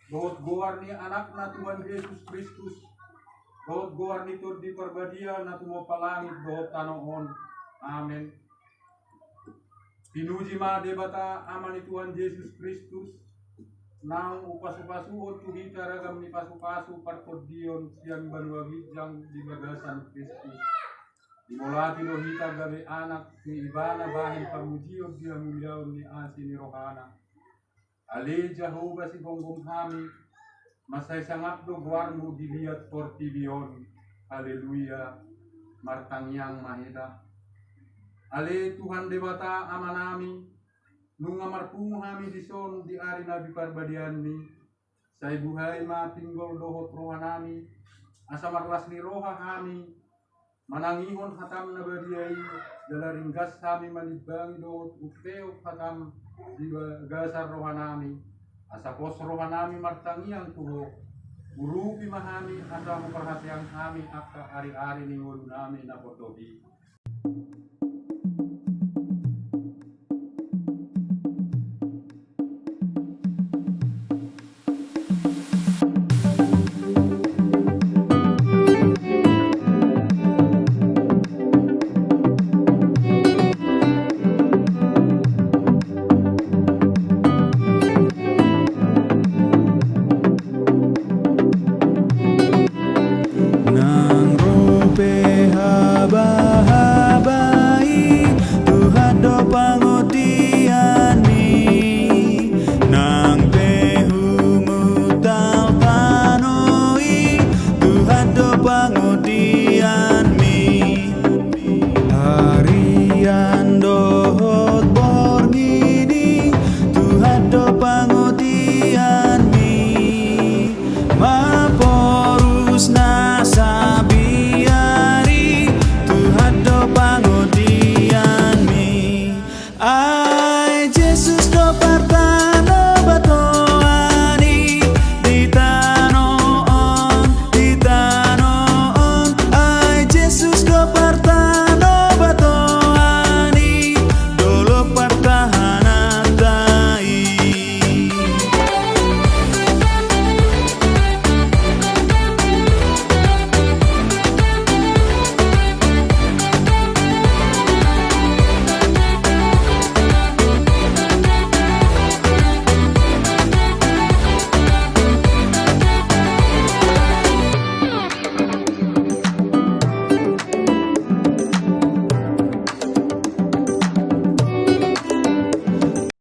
Dohot goar ni anak na Tuhan Yesus Kristus. Dohot goar ni tur di perbadia na tumo palangit dohot tanoon. Amen. Pinuji ma debata aman ni Tuhan Yesus Kristus. Nang upas-upasuon tu kita ragam ni pasu-pasu parpodion siang banuagijang di bagasan Kristus. Dimulati lo hita gabe anak ni ibana bahin pamujiog dia muliaon ni asi ni rohana. Ali Jehovah si gonggong kami, masay sangap do guarmu dilihat portibion. Haleluya, martangyang mahita. Ali Tuhan debata amanami, nung amarpungo kami di son di ari nabi parbadian ni, say buhay matinggol dohot rohanami, asa marlas ni roha kami, manangihon hatam na badiyay, dalaringgas kami manibang dohot upeo hatam di gasar rohanami, asa pos rohanami martangyang tuho, urupi mahami asa perhatian kami akka ari-ari ni nami na potohi.